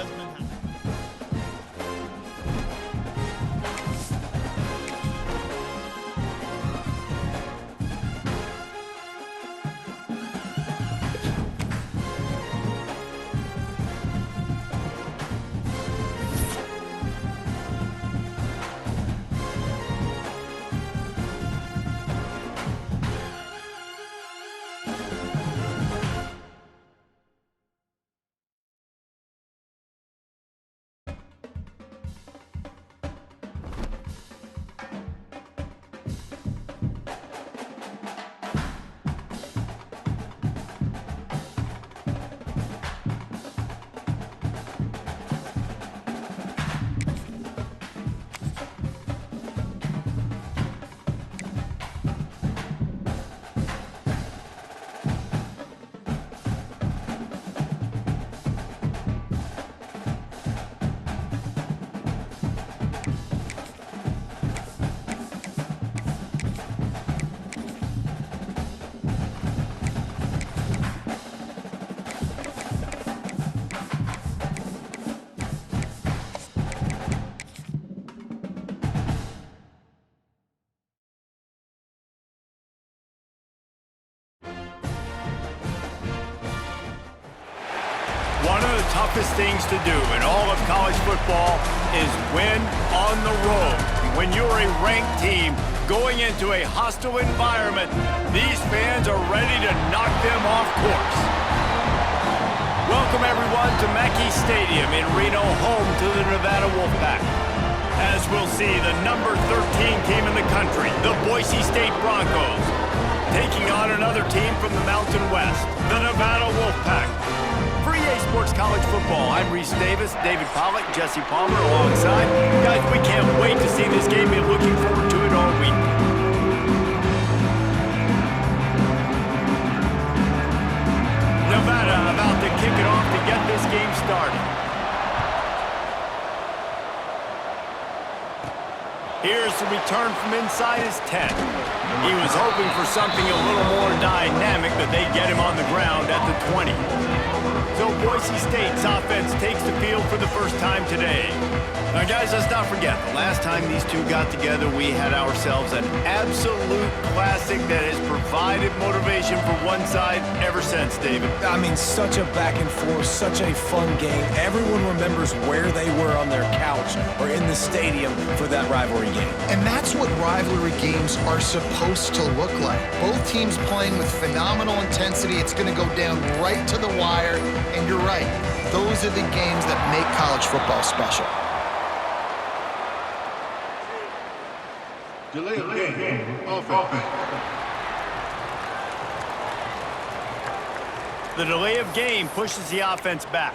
Desmond. One of the toughest things to do in all of college football is win on the road. When you're a ranked team going into a hostile environment, these fans are ready to knock them off course. Welcome everyone to Mackey Stadium in Reno, home to the Nevada Wolfpack. As we'll see, the number 13 team in the country, the Boise State Broncos, taking on another team from the Mountain West, the Nevada Wolfpack. For EA Sports College Football, I'm Reese Davis, David Pollack, Jesse Palmer alongside. Guys, we can't wait to see this game. We're looking forward to it all week. Nevada about to kick it off to get this game started. Here's the return from inside his 10. He was hoping for something a little more dynamic, but they get him on the ground at the 20. So Boise State's offense takes the field for the first time today. Now, guys, let's not forget, the last time these two got together, we had ourselves an absolute classic that has provided motivation for one side ever since, David. I mean, such a back and forth, such a fun game. Everyone remembers where they were on their couch or in the stadium for that rivalry game. And that's what rivalry games are supposed to look like. Both teams playing with phenomenal intensity. It's going to go down right to the wire. And you're right, those are the games that make college football special. Delay of game. Offense. The delay of game pushes the offense back.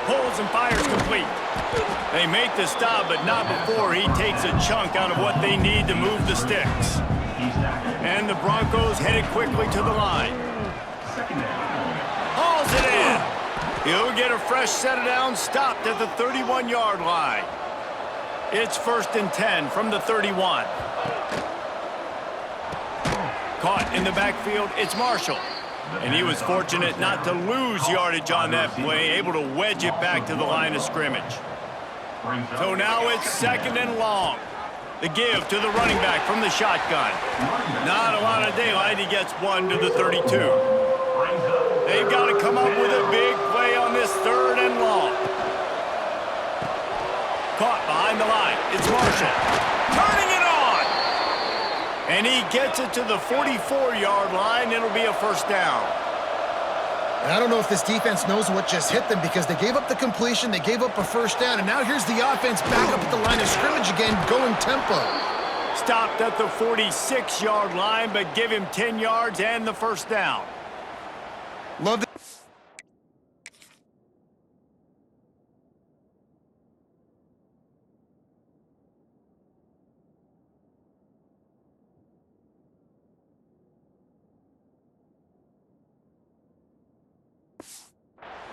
Pulls and fires complete. They make the stop, but not before he takes a chunk out of what they need to move the sticks. And the Broncos headed quickly to the line. Hauls it in. He'll get a fresh set of downs stopped at the 31-yard line. It's 1st and 10 from the 31. Caught in the backfield, it's Marshall. And he was fortunate not to lose yardage on that play, able to wedge it back to the line of scrimmage. So now it's 2nd and long. The give to the running back from the shotgun. Not a lot of daylight. He gets one to the 32. They've got to come up with a big play on this 3rd and long. Caught behind the line. It's Marshall. Turning it on. And he gets it to the 44-yard line. It'll be a 1st down. And I don't know if this defense knows what just hit them because they gave up the completion, they gave up a 1st down, and now here's the offense back up at the line of scrimmage again, going tempo. Stopped at the 46-yard line, but give him 10 yards and the 1st down. Love it.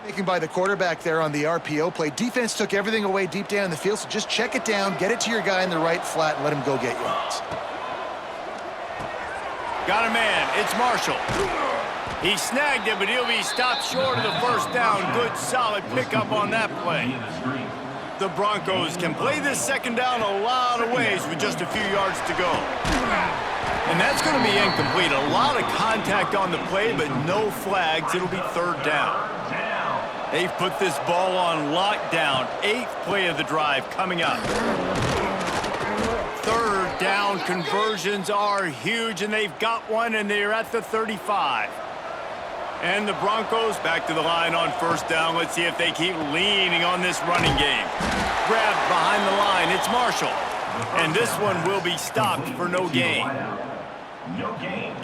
Taken by the quarterback there on the RPO play. Defense took everything away deep down the field, so just check it down, get it to your guy in the right flat, and let him go get yards. Got a man. It's Marshall. He snagged it, but he'll be stopped short of the first down. Good, solid pickup on that play. The Broncos can play this second down a lot of ways with just a few yards to go. And that's going to be incomplete. A lot of contact on the play, but no flags. It'll be third down. They've put this ball on lockdown. 8th play of the drive coming up. Third down conversions are huge, and they've got one, and they're at the 35. And the Broncos back to the line on first down. Let's see if they keep leaning on this running game. Grabbed behind the line. It's Marshall. And this one will be stopped for no gain.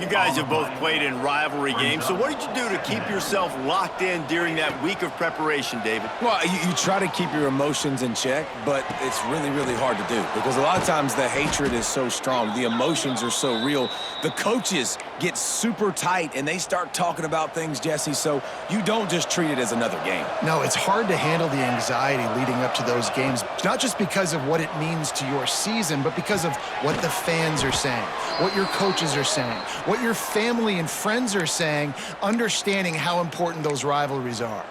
You guys have both played in rivalry games, so what did you do to keep yourself locked in during that week of preparation, David? Well, you try to keep your emotions in check, but it's really, really hard to do because a lot of times the hatred is so strong. The emotions are so real. The coaches get super tight, and they start talking about things, Jesse, so you don't just treat it as another game. No, it's hard to handle the anxiety leading up to those games, not just because of what it means to your season, but because of what the fans are saying, what your coaches are saying, what your family and friends are saying, understanding how important those rivalries are.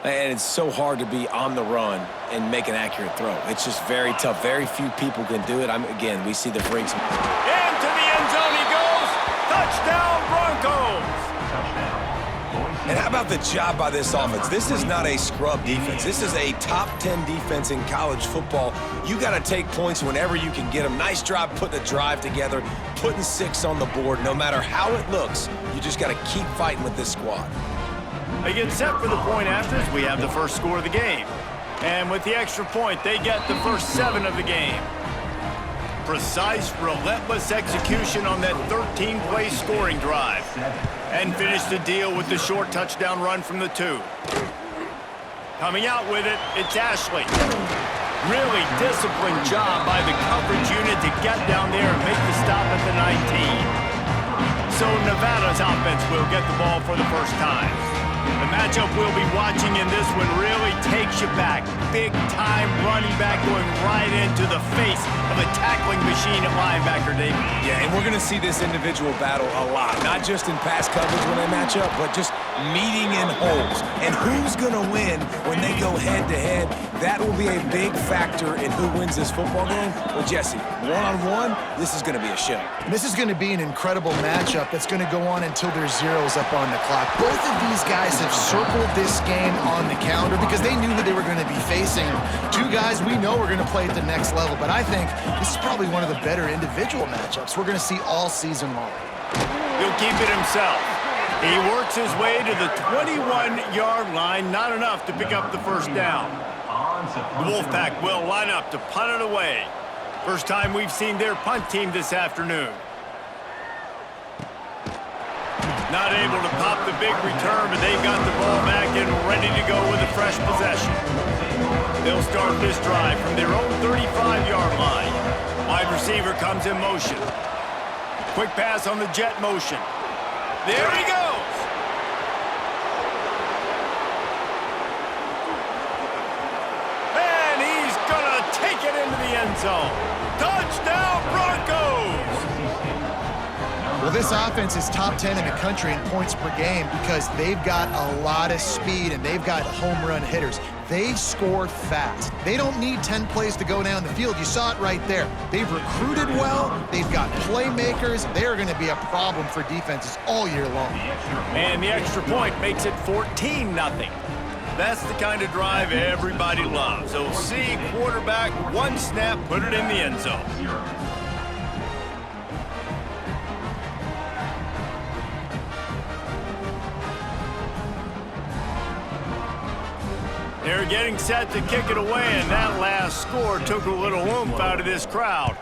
And it's so hard to be on the run and make an accurate throw. It's just very tough. Very few people can do it. Again, we see the freaks. Into the end zone he goes. Touchdown, Broncos. And how about the job by this offense? This is not a scrub defense. This is a top 10 defense in college football. You got to take points whenever you can get them. Nice job putting a drive together, putting 6 on the board. No matter how it looks, you just got to keep fighting with this squad. They get set for the point afters. We have the first score of the game. And with the extra point, they get the first 7 of the game. Precise, relentless execution on that 13-play scoring drive. And finish the deal with the short touchdown run from the 2. Coming out with it, it's Ashley. Really disciplined job by the coverage unit to get down there and make the stop at the 19. So Nevada's offense will get the ball for the first time. The matchup we'll be watching in this one really takes you back. Big-time running back going right into the face of a tackling machine at linebacker, David. Yeah, and we're going to see this individual battle a lot. Not just in pass coverage when they match up, but just meeting in holes. And who's going to win when they go head-to-head? That will be a big factor in who wins this football game. But, Jesse, one-on-one, this is going to be a show. This is going to be an incredible matchup that's going to go on until there's zeros up on the clock. Both of these guys have circled this game on the calendar because they knew who they were going to be facing. 2 guys we know are going to play at the next level, but I think this is probably one of the better individual matchups we're going to see all season long. He'll keep it himself. He works his way to the 21-yard line, not enough to pick up the first down. The Wolfpack will line up to punt it away. First time we've seen their punt team this afternoon. Not able to pop the big return, but they've got the ball back and ready to go with a fresh possession. They'll start this drive from their own 35-yard line. Wide receiver comes in motion. Quick pass on the jet motion. There he goes. And he's gonna take it into the end zone. Touchdown, Broncos! Well, this offense is top 10 in the country in points per game because they've got a lot of speed and they've got home run hitters. They score fast. They don't need 10 plays to go down the field. You saw it right there. They've recruited well. They've got playmakers. They are going to be a problem for defenses all year long. And the extra point makes it 14-0. That's the kind of drive everybody loves. OC, quarterback, 1 snap, put it in the end zone. They're getting set to kick it away, and that last score took a little oomph out of this crowd.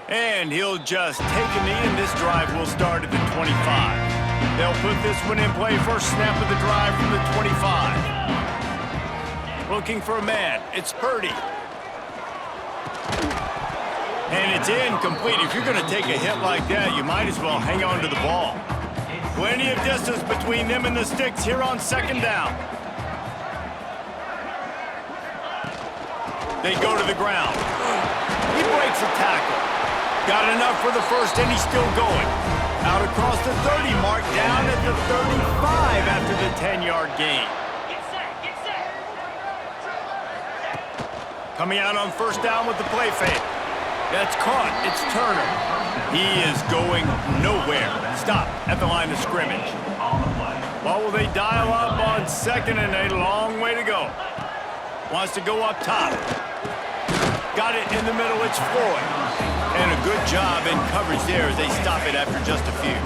And he'll just take a knee, and this drive will start at the 25. They'll put this one in play. First snap of the drive from the 25. Looking for a man. It's Purdy. And it's incomplete. If you're going to take a hit like that, you might as well hang on to the ball. Plenty of distance between them and the sticks here on second down. They go to the ground. He breaks a tackle. Got enough for the first, and he's still going. Out across the 30 mark, down at the 35 after the 10-yard gain. Coming out on first down with the play fake. That's caught. It's Turner. He is going nowhere. Stop at the line of scrimmage. Well, will they dial up on second and a long way to go? Wants to go up top. Got it in the middle. It's Floyd. And a good job in coverage there as they stop it after just a few.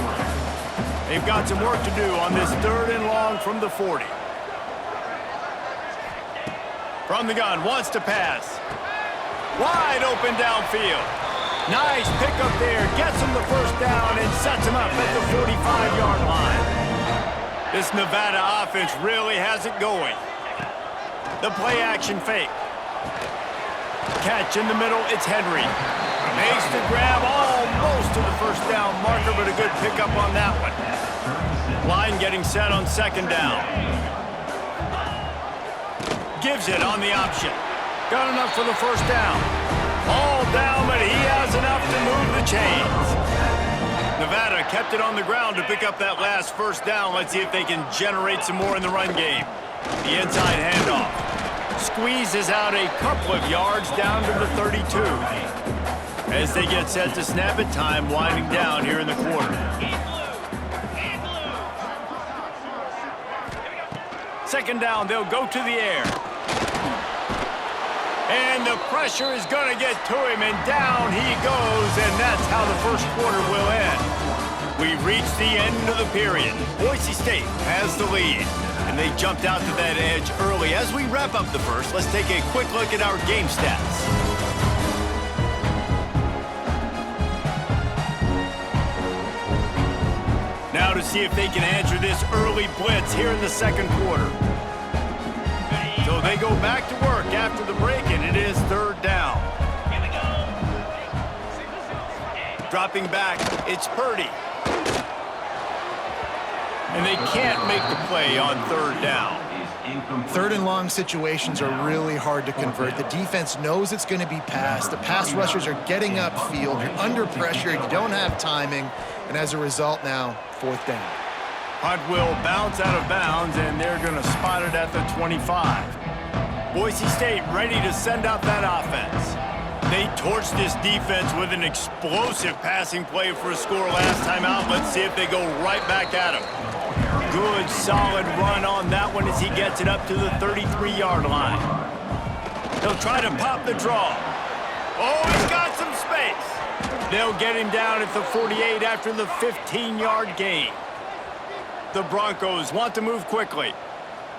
They've got some work to do on this 3rd and long from the 40. From the gun, wants to pass. Wide open downfield. Nice pickup there. Gets him the first down and sets him up at the 45-yard line. This Nevada offense really has it going. The play action fake. Catch in the middle, it's Henry. Makes the grab almost to the first down marker, but a good pickup on that one. Line getting set on second down. Gives it on the option. Got enough for the first down. All down, but he has enough to move the chains. Nevada kept it on the ground to pick up that last first down. Let's see if they can generate some more in the run game. The inside handoff. Squeezes out a couple of yards down to the 32. As they get set to snap it, time winding down here in the quarter. Second down, they'll go to the air. And the pressure is going to get to him, and down he goes, and that's how the first quarter will end. We've reached the end of the period. Boise State has the lead, and they jumped out to that edge early. As we wrap up the first, let's take a quick look at our game stats. Now to see if they can answer this early blitz here in the second quarter. So they go back to work after the break, and it is 3rd down. Dropping back, it's Purdy. And they can't make the play on 3rd down. 3rd and long situations are really hard to convert. The defense knows it's going to be passed. The pass rushers are getting upfield. You're under pressure. You don't have timing. And as a result now, 4th down. Punt will bounce out of bounds, and they're going to spot it at the 25. Boise State ready to send out that offense. They torched this defense with an explosive passing play for a score last time out. Let's see if they go right back at him. Good, solid run on that one as he gets it up to the 33-yard line. They'll try to pop the draw. Oh, he's got some space. They'll get him down at the 48 after the 15-yard gain. The Broncos want to move quickly.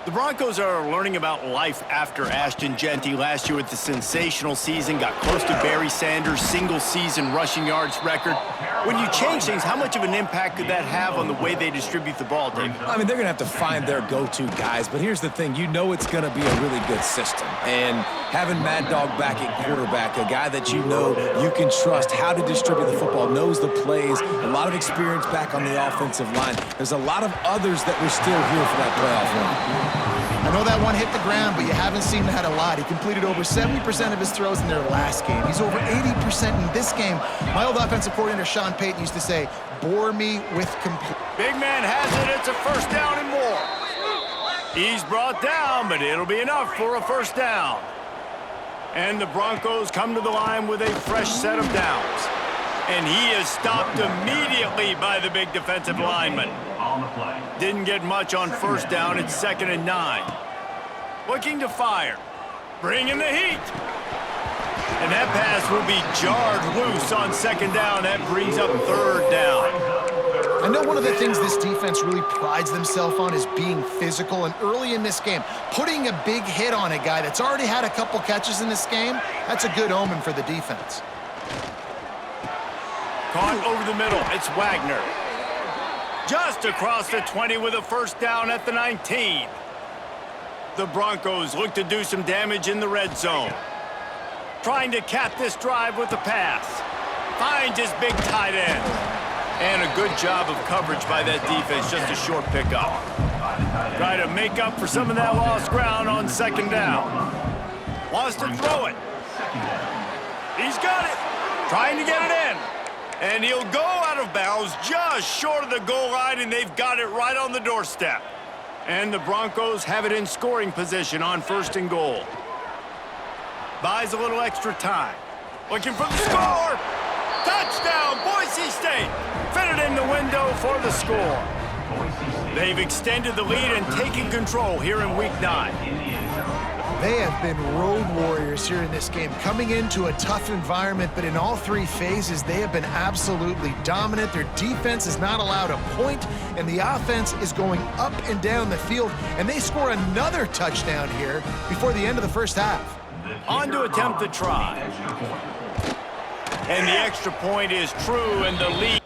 The Broncos are learning about life after Ashton Jeanty last year with the sensational season, got close to Barry Sanders' single-season rushing yards record. When you change things, how much of an impact could that have on the way they distribute the ball, David? I mean, they're going to have to find their go-to guys, but here's the thing. You know it's going to be a really good system. And having Mad Dog back at quarterback, a guy that you know you can trust how to distribute the football, knows the plays, a lot of experience back on the offensive line. There's a lot of others that were still here for that playoff run. I know that one hit the ground, but you haven't seen that a lot. He completed over 70% of his throws in their last game. He's over 80% in this game. My old offensive coordinator, Sean Payton, used to say, bore me with complete. Big man has it. It's a first down and more. He's brought down, but it'll be enough for a first down. And the Broncos come to the line with a fresh set of downs. And he is stopped immediately by the big defensive lineman. Didn't get much on first down. It's 2nd and 9. Looking to fire. Bringing the heat. And that pass will be jarred loose on 2nd down. That brings up 3rd down. I know one of the things this defense really prides themselves on is being physical. And early in this game, putting a big hit on a guy that's already had a couple catches in this game, that's a good omen for the defense. Caught over the middle. It's Wagner. Just across the 20 with a first down at the 19. The Broncos look to do some damage in the red zone. Trying to cap this drive with the pass. Finds his big tight end. And a good job of coverage by that defense. Just a short pickup. Try to make up for some of that lost ground on 2nd down. Wants to throw it. He's got it. Trying to get it in. And he'll go out of bounds just short of the goal line, and they've got it right on the doorstep. And the Broncos have it in scoring position on 1st and goal. Buys a little extra time. Looking for the score. Touchdown, Boise State. Fit it in the window for the score. They've extended the lead and taken control here in Week 9. They have been road warriors here in this game, coming into a tough environment, but in all 3 phases, they have been absolutely dominant. Their defense is not allowed a point, and the offense is going up and down the field, and they score another touchdown here before the end of the first half. On to attempt the try. And the extra point is true, and the lead.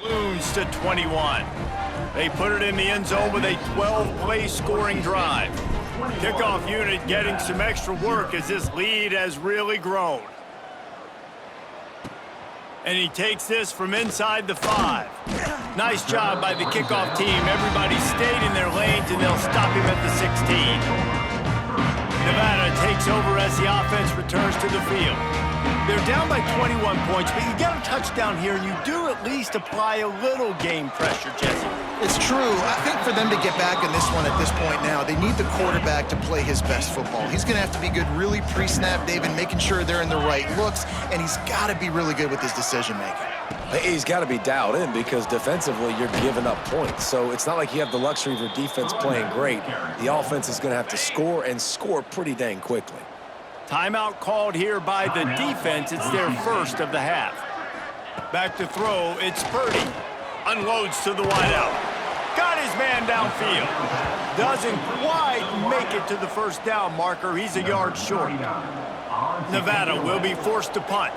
Balloons to 21. They put it in the end zone with a 12-play scoring drive. Kickoff unit getting some extra work as this lead has really grown. And he takes this from inside the 5. Nice job by the kickoff team. Everybody stayed in their lanes, and they'll stop him at the 16. Nevada takes over as the offense returns to the field. They're down by 21 points, but you get a touchdown here, and you do at least apply a little game pressure, Jesse. It's true. I think for them to get back in this one at this point now, they need the quarterback to play his best football. He's going to have to be good really pre-snap, David, making sure they're in the right looks, and he's got to be really good with his decision-making. He's got to be dialed in because defensively you're giving up points. So it's not like you have the luxury of your defense playing great. The offense is going to have to score and score pretty dang quickly. Timeout called here by the defense. It's their first of the half. Back to throw. It's Purdy. Unloads to the wideout. Got his man downfield. Doesn't quite make it to the first down marker. He's a yard short. Nevada will be forced to punt.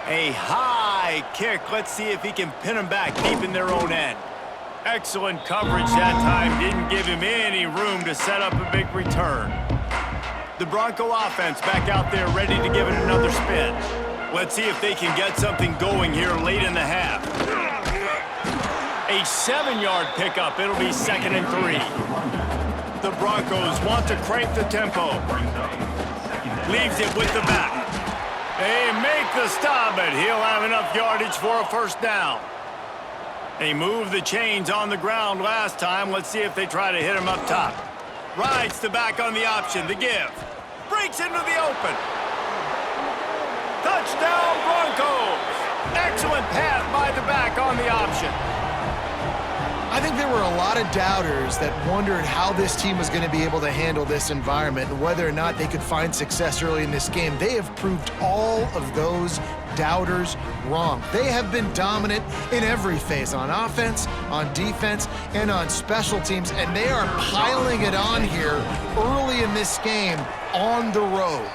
A high kick. Let's see if he can pin him back deep in their own end. Excellent coverage that time. Didn't give him any room to set up a big return. The Bronco offense back out there ready to give it another spin. Let's see if they can get something going here late in the half. A 7-yard pickup. It'll be 2nd and 3. The Broncos want to crank the tempo. Leaves it with the back. They make the stop, but he'll have enough yardage for a first down. They moved the chains on the ground last time. Let's see if they try to hit him up top. Rides the back on the option. The give. Breaks into the open. Touchdown, Broncos. Excellent pass by the back on the option. I think there were a lot of doubters that wondered how this team was going to be able to handle this environment and whether or not they could find success early in this game. They have proved all of those doubters wrong. They have been dominant in every phase, on offense, on defense, and on special teams, and they are piling it on here early in this game on the road.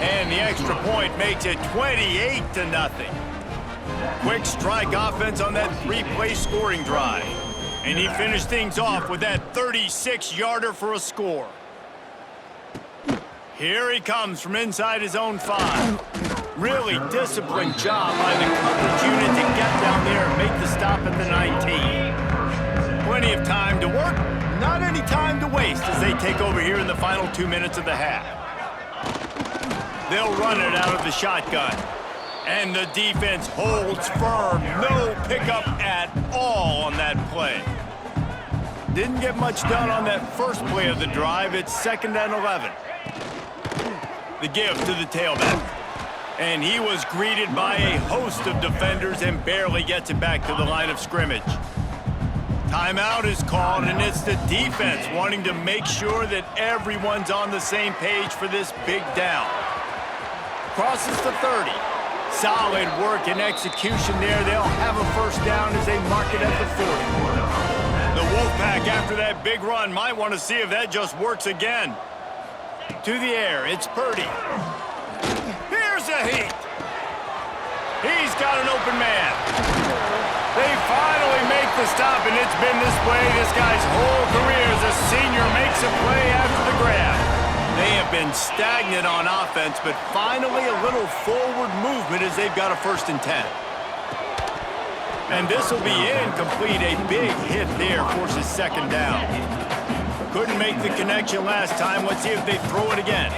And the extra point makes it 28-0. Quick strike offense on that 3-play scoring drive. And he finished things off with that 36-yarder for a score. Here he comes from inside his own 5. Really disciplined job by the coverage unit to get down there and make the stop at the 19. Plenty of time to work, not any time to waste as they take over here in the final 2 minutes of the half. They'll run it out of the shotgun. And the defense holds firm. No pickup at all on that play. Didn't get much done on that first play of the drive. It's 2nd and 11. The give to the tailback. And he was greeted by a host of defenders and barely gets it back to the line of scrimmage. Timeout is called, and it's the defense wanting to make sure that everyone's on the same page for this big down. Crosses the 30. Solid work and execution there. They'll have a first down as they mark it at the 40. The Wolfpack, after that big run, might want to see if that just works again. To the air, it's Purdy. Here's a heat. He's got an open man. They finally make the stop, and it's been this way this guy's whole career as a senior makes a play after the grab. They have been stagnant on offense, but finally a little forward movement as they've got a 1st and 10. And this will be incomplete. A big hit there forces 2nd down. Couldn't make the connection last time. Let's see if they throw it again.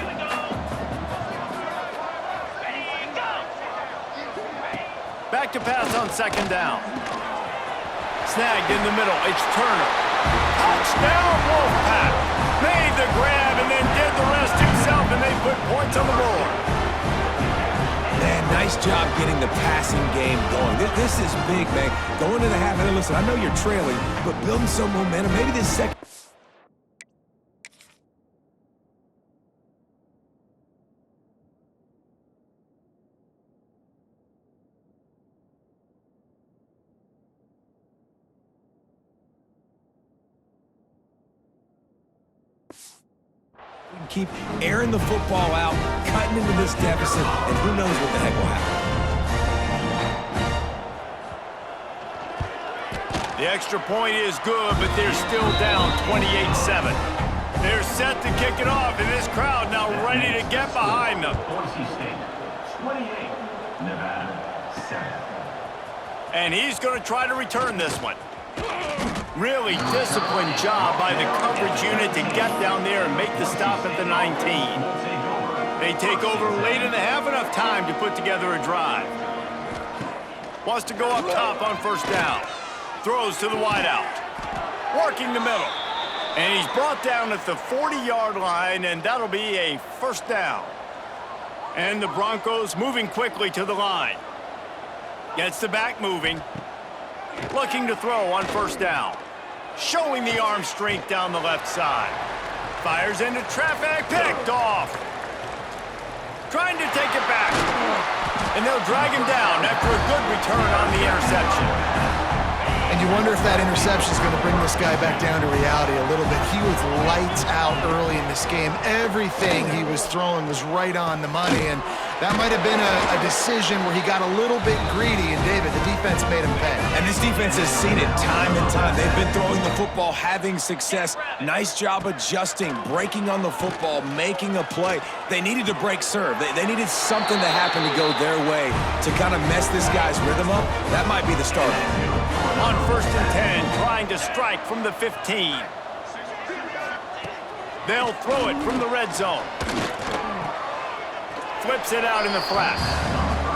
Back to pass on 2nd down. Snagged in the middle. It's Turner. Touchdown, Wolfpack. Made the grab and then did the rest himself, and they put points on the board. Man, nice job getting the passing game going. This is big, man. Going to the half, and listen, I know you're trailing, but building some momentum. Maybe this second. Keep airing the football out, cutting into this deficit, and who knows what the heck will happen. The extra point is good, but they're still down 28-7. They're set to kick it off, and this crowd now ready to get behind them. Boise State, 28, Nevada, 7. And he's going to try to return this one. Really disciplined job by the coverage unit to get down there and make the stop at the 19. They take over late in the half, enough time to put together a drive. Wants to go up top on 1st down. Throws to the wideout. Working the middle. And he's brought down at the 40-yard line, and that'll be a 1st down. And the Broncos moving quickly to the line. Gets the back moving. Looking to throw on 1st down. Showing the arm strength down the left side. Fires into traffic. Picked off. Trying to take it back. And they'll drag him down after a good return on the interception. And you wonder if that interception is going to bring this guy back down to reality a little bit. He was lights out early in this game. Everything he was throwing was right on the money, and that might have been a decision where he got a little bit greedy, and David, the defense made him pay. And this defense has seen it time and time. They've been throwing the football, having success. Nice job adjusting, breaking on the football, making a play. They needed to break serve. They needed something to happen to go their way to kind of mess this guy's rhythm up. That might be the start. On 1st and 10, trying to strike from the 15. They'll throw it from the red zone. Flips it out in the flat.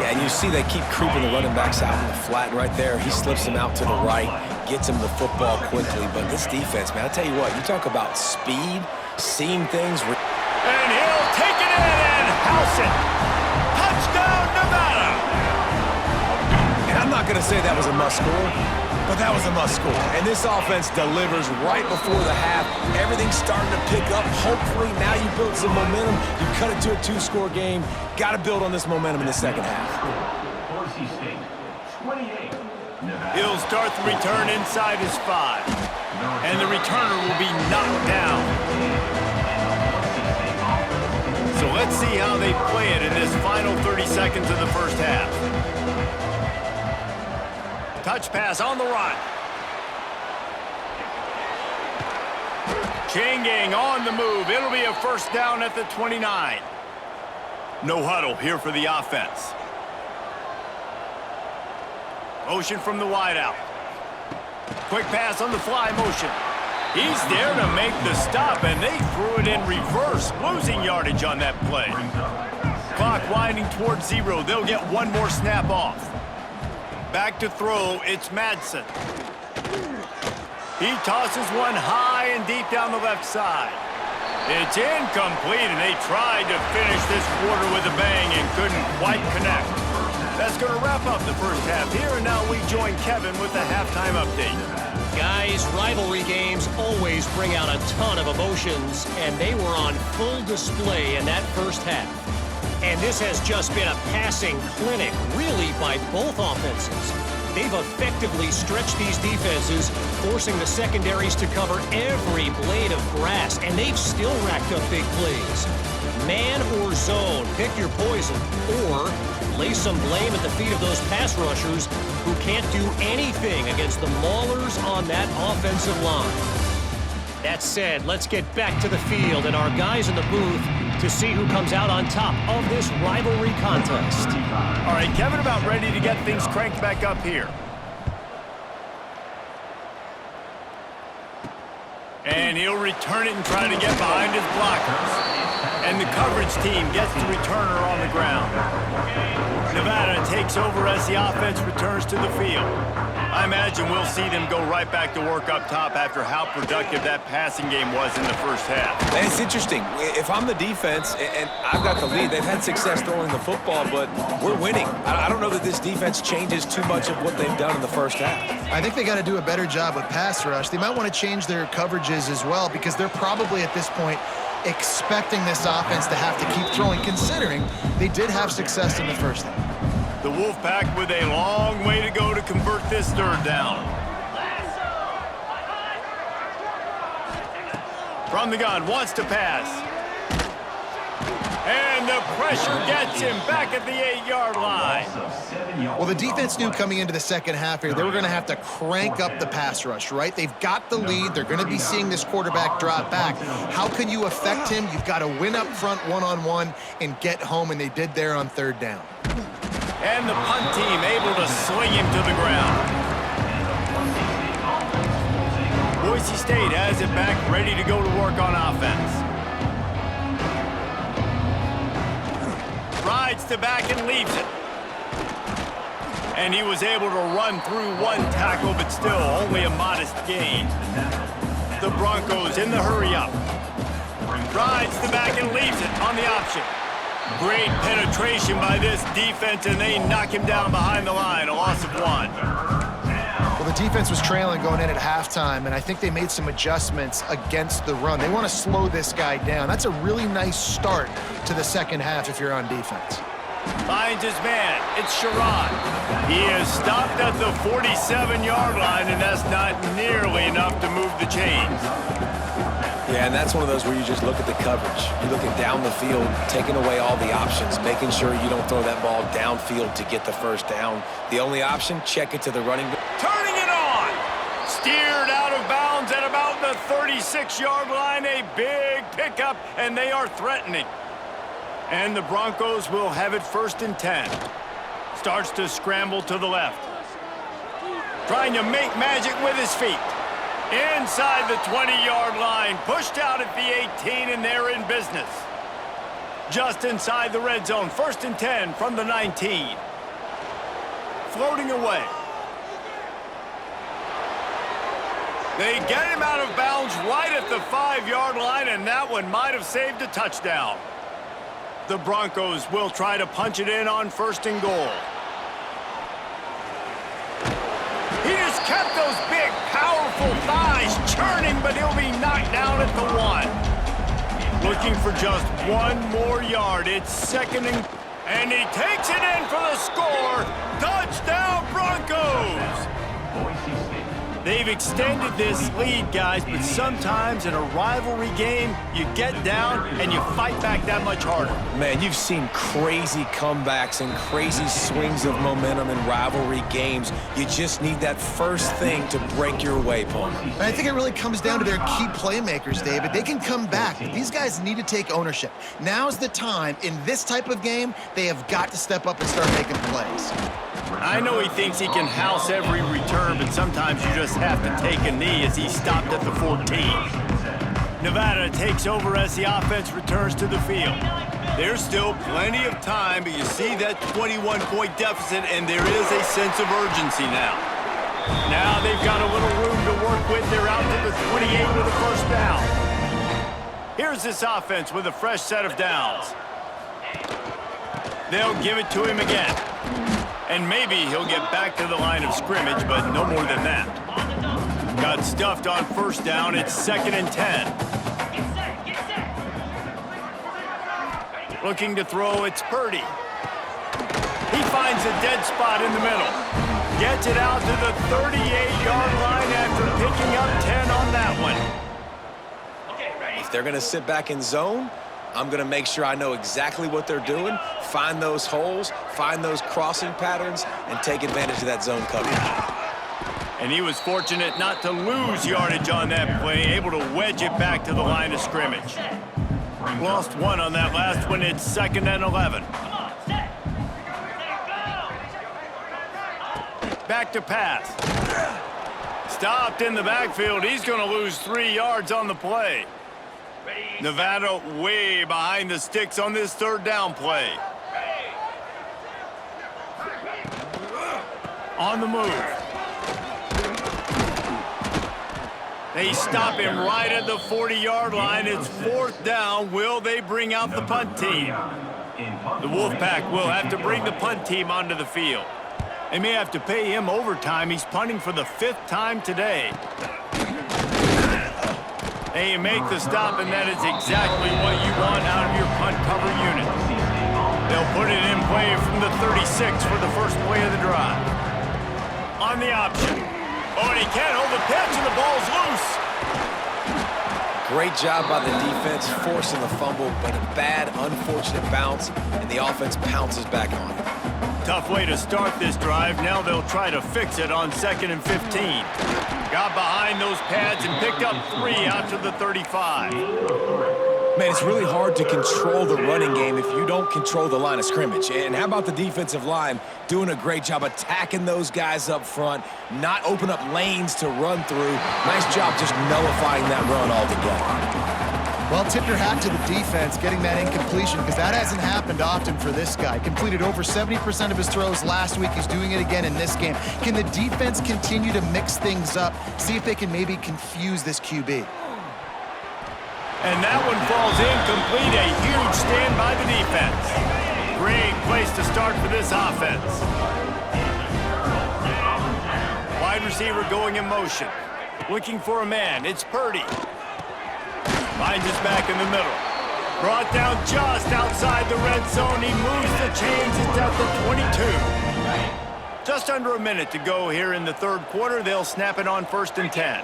Yeah, and you see they keep creeping the running backs out in the flat right there. He slips him out to the right, gets him the football quickly. But this defense, man, I'll tell you what, you talk about speed, seeing things. And he'll take it in and house it. Touchdown, Nevada. And I'm not going to say that was a must score, but that was a must score. And this offense delivers right before the half. Everything's starting to pick up. Hopefully now you build some momentum. You cut it to a 2-score game. Got to build on this momentum in the second half. Boise State, 28, Nevada. He'll start the return inside his 5. And the returner will be knocked down. So let's see how they play it in this final 30 seconds of the first half. Touch pass on the run. Chain gang on the move. It'll be a first down at the 29. No huddle here for the offense. Motion from the wideout. Quick pass on the fly motion. He's there to make the stop, and they threw it in reverse, losing yardage on that play. Clock winding towards 0. They'll get one more snap off. Back to throw, it's Madsen. He tosses one high and deep down the left side. It's incomplete, and they tried to finish this quarter with a bang and couldn't quite connect. That's going to wrap up the first half here, and now we join Kevin with the halftime update. Guys, rivalry games always bring out a ton of emotions, and they were on full display in that first half. And this has just been a passing clinic, really, by both offenses. They've effectively stretched these defenses, forcing the secondaries to cover every blade of grass, and they've still racked up big plays. Man or zone, pick your poison, or lay some blame at the feet of those pass rushers who can't do anything against the maulers on that offensive line. That said, let's get back to the field and our guys in the booth to see who comes out on top of this rivalry contest. All right, Kevin about ready to get things cranked back up here. And he'll return it and try to get behind his blockers. And the coverage team gets the returner on the ground. Nevada takes over as the offense returns to the field. I imagine we'll see them go right back to work up top after how productive that passing game was in the first half. It's interesting. If I'm the defense and I've got the lead, they've had success throwing the football, but we're winning. I don't know that this defense changes too much of what they've done in the first half. I think they got to do a better job with pass rush. They might want to change their coverages as well because they're probably at this point expecting this offense to have to keep throwing, considering they did have success in the first half. The Wolfpack with a long way to go to convert this third down. From the gun, wants to pass. And the pressure gets him back at the 8-yard line. Well, the defense knew coming into the second half here, they were going to have to crank up the pass rush, right? They've got the lead. They're going to be seeing this quarterback drop back. How can you affect him? You've got to win up front one-on-one and get home, and they did there on third down. And the punt team able to sling him to the ground. Boise State has it back, ready to go to work on offense. Rides to back and leaves it. And he was able to run through one tackle, but still only a modest gain. The Broncos in the hurry-up. Rides to back and leaves it on the option. Great penetration by this defense, and they knock him down behind the line, a loss of 1. Well, the defense was trailing going in at halftime, and I think they made some adjustments against the run. They want to slow this guy down. That's a really nice start to the second half if you're on defense. Finds his man. It's Sherrod. He is stopped at the 47-yard line, and that's not nearly enough to move the chains. Yeah, and that's one of those where you just look at the coverage. You're looking down the field, taking away all the options, making sure you don't throw that ball downfield to get the first down. The only option, check it to the running back. Turning it on. Steered out of bounds at about the 36-yard line. A big pickup, and they are threatening. And the Broncos will have it 1st and 10. Starts to scramble to the left. Trying to make magic with his feet. Inside the 20-yard line, pushed out at the 18, and they're in business. Just inside the red zone, 1st and 10 from the 19. Floating away. They get him out of bounds right at the 5-yard line, and that one might have saved a touchdown. The Broncos will try to punch it in on 1st and goal. He just kept those big, powerful thighs churning, but he'll be knocked down at the 1. Looking for just one more yard. It's 2nd and he takes it in for the score. Touchdown, Broncos! Boise State. They've extended this lead, guys, but sometimes in a rivalry game, you get down and you fight back that much harder. Man, you've seen crazy comebacks and crazy swings of momentum in rivalry games. You just need that first thing to break your way, Paul. And I think it really comes down to their key playmakers, David. They can come back, but these guys need to take ownership. Now's the time. In this type of game, they have got to step up and start making plays. I know he thinks he can house every return, but sometimes you just have to take a knee as he stopped at the 14. Nevada takes over as the offense returns to the field. There's still plenty of time, but you see that 21-point deficit, and there is a sense of urgency now. Now they've got a little room to work with. They're out to the 28 with a first down. Here's this offense with a fresh set of downs. They'll give it to him again. And maybe he'll get back to the line of scrimmage, but no more than that. Got stuffed on first down. It's 2nd and 10. Looking to throw, it's Purdy. He finds a dead spot in the middle. Gets it out to the 38-yard line after picking up 10 on that one. If they're going to sit back in zone, I'm going to make sure I know exactly what they're doing, find those holes, find those crossing patterns, and take advantage of that zone coverage. And he was fortunate not to lose yardage on that play, able to wedge it back to the line of scrimmage. Lost one on that last one. It's 2nd and 11. Back to pass. Stopped in the backfield. He's going to lose 3 yards on the play. Nevada way behind the sticks on this 3rd down play. On the move. They stop him right at the 40-yard line. It's 4th down. Will they bring out the punt team? The Wolfpack will have to bring the punt team onto the field. They may have to pay him overtime. He's punting for the 5th time today. They make the stop, and that is exactly what you want out of your punt cover unit. They'll put it in play from the 36 for the first play of the drive. On the option. Oh, and he can't hold the pitch, and the ball's loose. Great job by the defense, forcing the fumble, but a bad, unfortunate bounce, and the offense pounces back on it. Tough way to start this drive. Now they'll try to fix it on 2nd and 15. Got behind those pads and picked up 3 out to the 35. Man, it's really hard to control the running game if you don't control the line of scrimmage. And how about the defensive line doing a great job attacking those guys up front, not open up lanes to run through. Nice job just nullifying that run altogether. Well, tip your hat to the defense getting that incompletion, because that hasn't happened often for this guy. Completed over 70% of his throws last week. He's doing it again in this game. Can the defense continue to mix things up, see if they can maybe confuse this QB? And that one falls incomplete. A huge stand by the defense. Great place to start for this offense. Wide receiver going in motion. Looking for a man. It's Purdy. Finds his back in the middle. Brought down just outside the red zone. He moves the chains. It's at the 22. Just under a minute to go here in the 3rd quarter. They'll snap it on 1st and 10.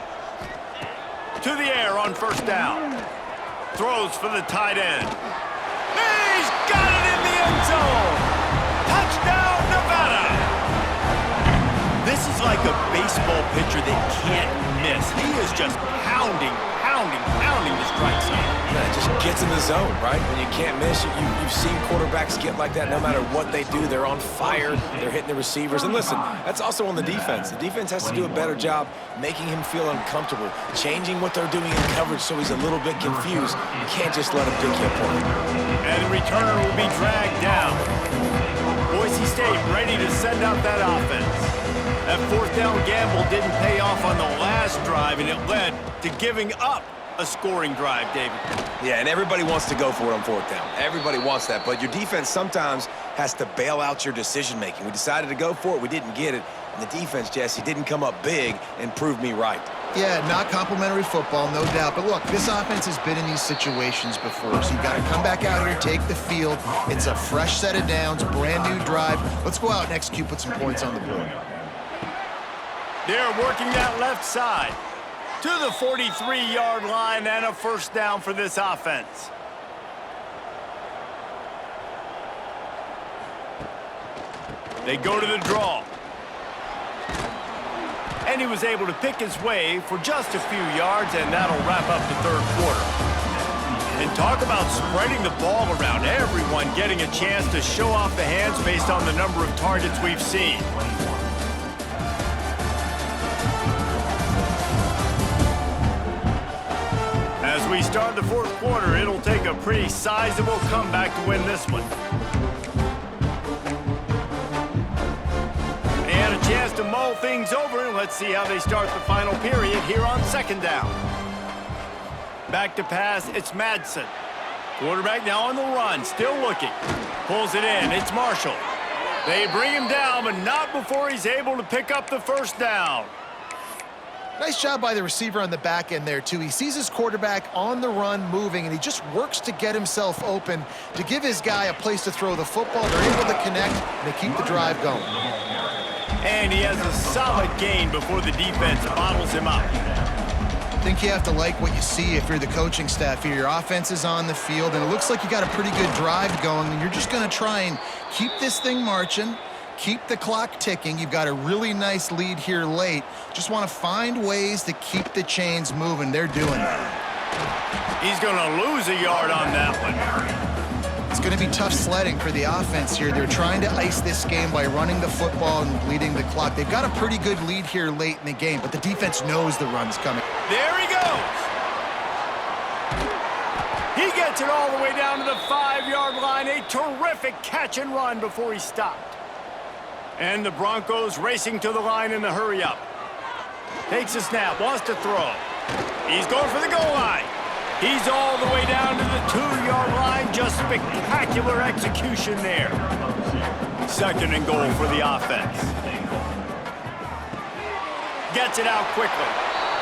To the air on 1st down. Throws for the tight end. He's got it in the end zone. Touchdown, Nevada. This is like a baseball pitcher that can't miss. He is just pounding the strike zone. Yeah, it just gets in the zone, right? When you can't miss, you've seen quarterbacks get like that no matter what they do. They're on fire. They're hitting the receivers. And listen, that's also on the defense. The defense has to do a better job making him feel uncomfortable, changing what they're doing in coverage so he's a little bit confused. You can't just let him pick you apart. And the returner will be dragged down. Boise State ready to send out that offense. That 4th down gamble didn't pay off on the last drive, and it led to giving up a scoring drive, David. Yeah, and everybody wants to go for it on 4th down. Everybody wants that, but your defense sometimes has to bail out your decision-making. We decided to go for it. We didn't get it. And the defense, Jesse, didn't come up big and prove me right. Yeah, not complimentary football, no doubt. But look, this offense has been in these situations before, so you got to come back out here, take the field. It's a fresh set of downs, brand new drive. Let's go out and execute, put some points on the board. They're working that left side to the 43-yard line and a first down for this offense. They go to the draw. And he was able to pick his way for just a few yards, and that'll wrap up the third quarter. And talk about spreading the ball around, everyone getting a chance to show off the hands based on the number of targets we've seen. As we start the fourth quarter, it'll take a pretty sizable comeback to win this one. And a chance to mull things over, and let's see how they start the final period here on second down. Back to pass, it's Madsen. Quarterback now on the run, still looking. Pulls it in, it's Marshall. They bring him down, but not before he's able to pick up the first down. Nice job by the receiver on the back end there, too. He sees his quarterback on the run moving, and he just works to get himself open to give his guy a place to throw the football. They're able to connect, and they keep the drive going. And he has a solid gain before the defense bottles him up. I think you have to like what you see if you're the coaching staff here. Your offense is on the field, and it looks like you got a pretty good drive going, and you're just going to try and keep this thing marching, keep the clock ticking. You've got a really nice lead here late. Just want to find ways to keep the chains moving. They're doing that. He's going to lose a yard on that one. It's going to be tough sledding for the offense here. They're trying to ice this game by running the football and bleeding the clock. They've got a pretty good lead here late in the game, but the defense knows the run's coming. There he goes. He gets it all the way down to the 5-yard line. A terrific catch and run before he stopped. And the Broncos racing to the line in the hurry-up. Takes a snap, wants to throw. He's going for the goal line. He's all the way down to the 2-yard line. Just spectacular execution there. Second and goal for the offense. Gets it out quickly.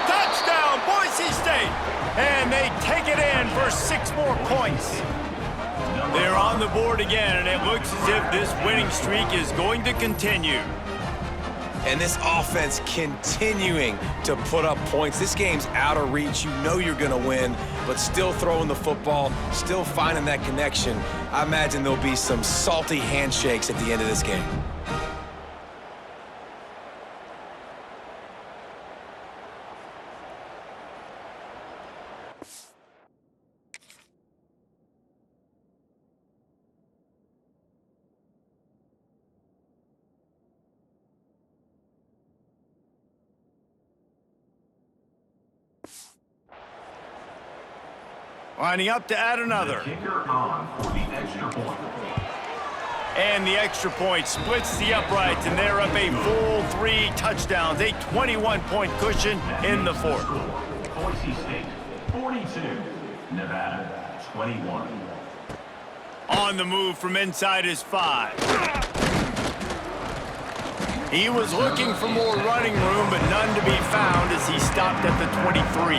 Touchdown, Boise State! And they take it in for 6 more points. They're on the board again, and it looks as if this winning streak is going to continue. And this offense continuing to put up points. This game's out of reach. You know you're going to win, but still throwing the football, still finding that connection. I imagine there'll be some salty handshakes at the end of this game. Lining up to add another. Kicker on for the extra point. And the extra point splits the uprights, and they're up a full 3 touchdowns, a 21-point cushion in the fourth. Boise State 42, Nevada 21. On the move from inside his 5. He was looking for more running room, but none to be found as he stopped at the 23.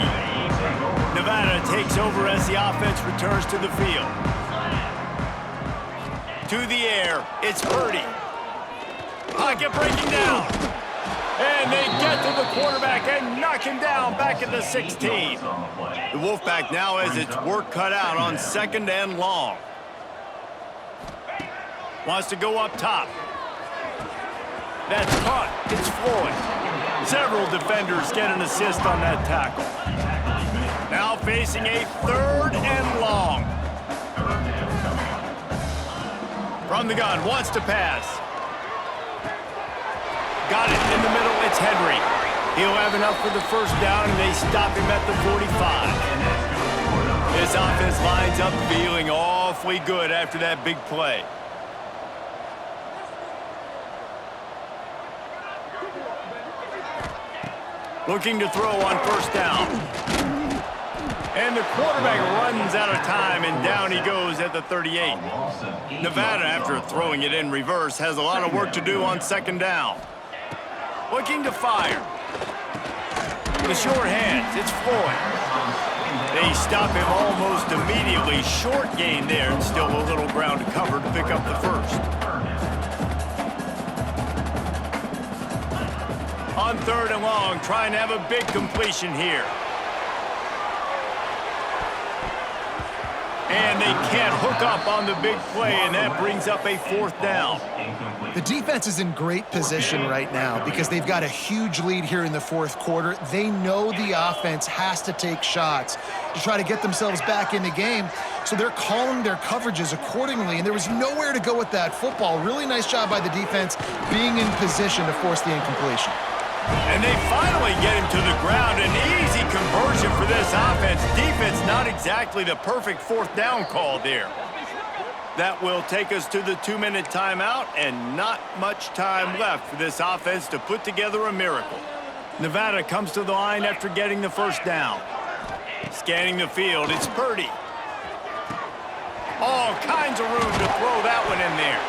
Nevada takes over as the offense returns to the field. To the air, it's Purdy. Pocket breaking down. And they get to the quarterback and knock him down back at the 16. The Wolfpack now has its work cut out on second and long. Wants to go up top. That's caught. It's Floyd. Several defenders get an assist on that tackle. Now facing a 3rd and long. From the gun, wants to pass. Got it in the middle, it's Henry. He'll have enough for the first down, and they stop him at the 45. This offense lines up feeling awfully good after that big play. Looking to throw on first down. And the quarterback runs out of time, and down he goes at the 38. Nevada, after throwing it in reverse, has a lot of work to do on second down. Looking to fire. The short hands, it's Floyd. They stop him almost immediately. Short gain there, and still a little ground to cover to pick up the first. On 3rd and long, trying to have a big completion here. And they can't hook up on the big play, and that brings up a 4th down. The defense is in great position right now because they've got a huge lead here in the 4th quarter. They know the offense has to take shots to try to get themselves back in the game, so they're calling their coverages accordingly, and there was nowhere to go with that football. Really nice job by the defense being in position to force the incompletion. And they finally get him to the ground. An easy conversion for this offense. Defense not exactly the perfect 4th down call there. That will take us to the 2-minute timeout, and not much time left for this offense to put together a miracle. Nevada comes to the line after getting the 1st down. Scanning the field, it's Purdy. All kinds of room to throw that one in there.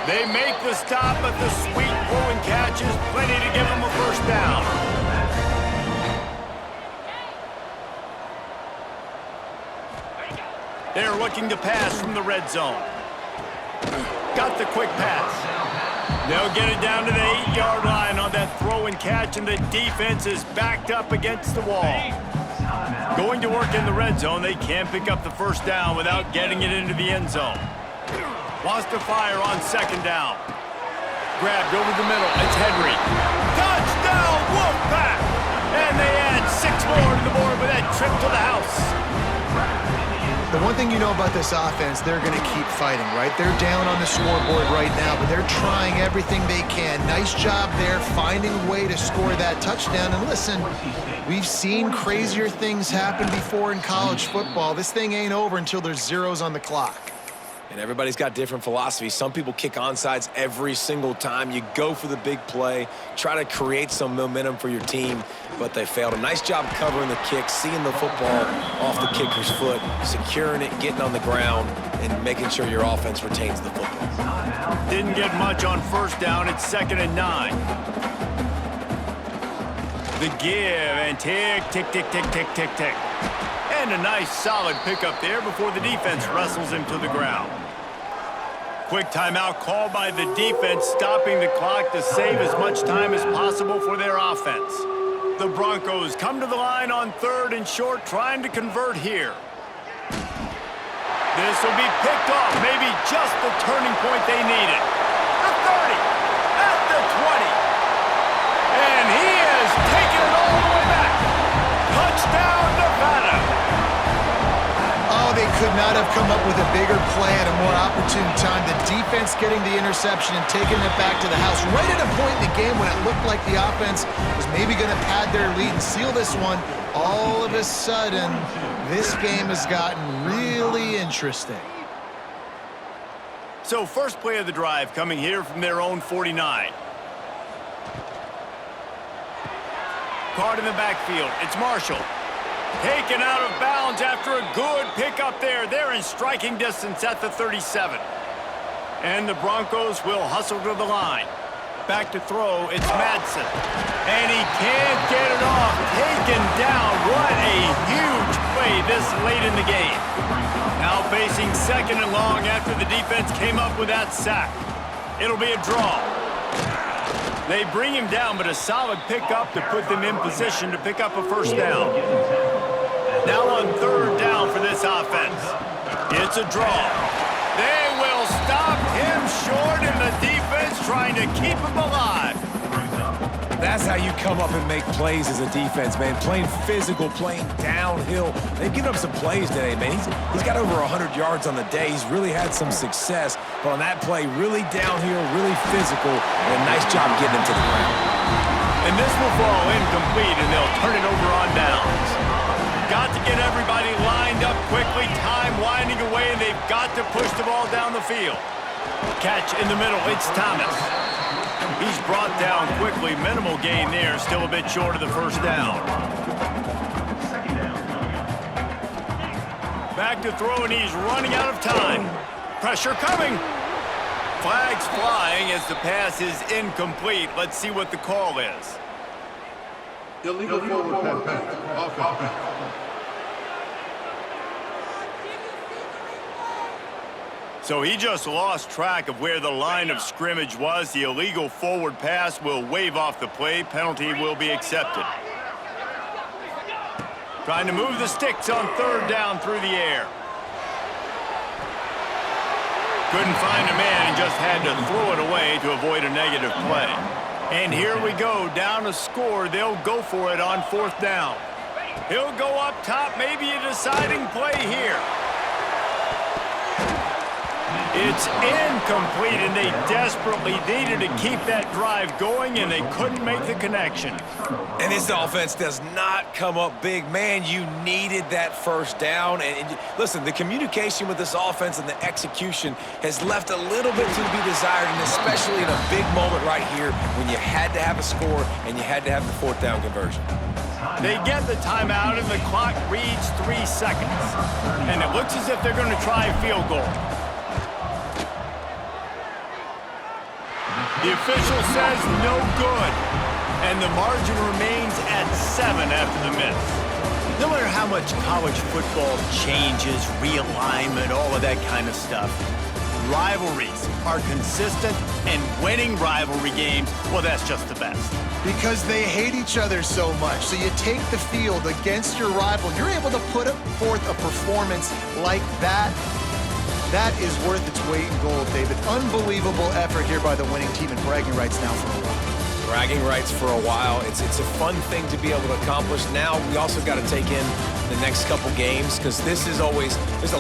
They make the stop, but the sweet throw and catch is plenty to give them a 1st down. They're looking to pass from the red zone. Got the quick pass. They'll get it down to the 8-yard line on that throw and catch, and the defense is backed up against the wall. Going to work in the red zone, they can't pick up the 1st down without getting it into the end zone. Wants to fire on 2nd down. Grabbed over the middle. It's Henry. Touchdown, Wolfpack! And they add 6 more to the board with that trip to the house. The one thing you know about this offense, they're going to keep fighting, right? They're down on the scoreboard right now, but they're trying everything they can. Nice job there, finding a way to score that touchdown. And listen, we've seen crazier things happen before in college football. This thing ain't over until there's zeros on the clock. And everybody's got different philosophies. Some people kick onside every single time. You go for the big play, try to create some momentum for your team, but they failed. A nice job covering the kick, seeing the football off the kicker's foot, securing it, getting on the ground, and making sure your offense retains the football. Didn't get much on 1st down. It's 2nd and 9. The give and tick, tick, tick, tick, tick, tick, tick. And a nice solid pickup there before the defense wrestles him to the ground. Quick timeout called by the defense, stopping the clock to save as much time as possible for their offense. The Broncos come to the line on 3rd and short, trying to convert here. This will be picked off, maybe just the turning point they needed. The 30, at the 20. And he has taken it all the way back. Touchdown, Nevada. Oh, they could not have come up with a bigger play at a more opportune time. The defense getting the interception and taking it back to the house right at a point in the game when it looked like the offense was maybe going to pad their lead and seal this one. All of a sudden, this game has gotten really interesting. So first play of the drive coming here from their own 49. Caught in the backfield. It's Marshall. Taken out of bounds after a good pickup there. They're in striking distance at the 37. And the Broncos will hustle to the line. Back to throw, it's Madsen. And he can't get it off. Taken down. What a huge play this late in the game. Now facing 2nd and long after the defense came up with that sack. It'll be a draw. They bring him down, but a solid pickup to put them in position to pick up a 1st down. Now on 3rd down for this offense. It's a draw. They will stop him short, and the defense trying to keep him alive. That's how you come up and make plays as a defense, man. Playing physical, playing downhill. They've given up some plays today, man. He's got over 100 yards on the day. He's really had some success. But on that play, really downhill, really physical, and a nice job getting him to the ground. And this will fall incomplete, and they'll turn it over on downs. Got to get everybody lined up quickly. Time winding away, and they've got to push the ball down the field. Catch in the middle. It's Thomas. He's brought down quickly. Minimal gain there. Still a bit short of the 1st down. Back to throw, and he's running out of time. Pressure coming. Flags flying as the pass is incomplete. Let's see what the call is. Illegal forward pass. Offense. So he just lost track of where the line of scrimmage was. The illegal forward pass will wave off the play. Penalty will be accepted. Trying to move the sticks on third down through the air. Couldn't find a man and just had to throw it away to avoid a negative play. And here we go, down a score. They'll go for it on fourth down. He'll go up top, maybe a deciding play here. It's incomplete, and they desperately needed to keep that drive going, and they couldn't make the connection. And this offense does not come up big. Man, you needed that first down. And listen, the communication with this offense and the execution has left a little bit to be desired, and especially in a big moment right here when you had to have a score and you had to have the fourth down conversion. They get the timeout, and the clock reads 3 seconds. And it looks as if they're going to try a field goal. The official says no good, and the margin remains at 7 after the miss. No matter how much college football changes, realignment, all of that kind of stuff, rivalries are consistent, and winning rivalry games, well, that's just the best. Because they hate each other so much. So you take the field against your rival. You're able to put forth a performance like that. That is worth its weight in gold, David. Unbelievable effort here by the winning team, and bragging rights now for a while. Bragging rights for a while. It's a fun thing to be able to accomplish. Now we also got to take in the next couple games, because this is always, there's a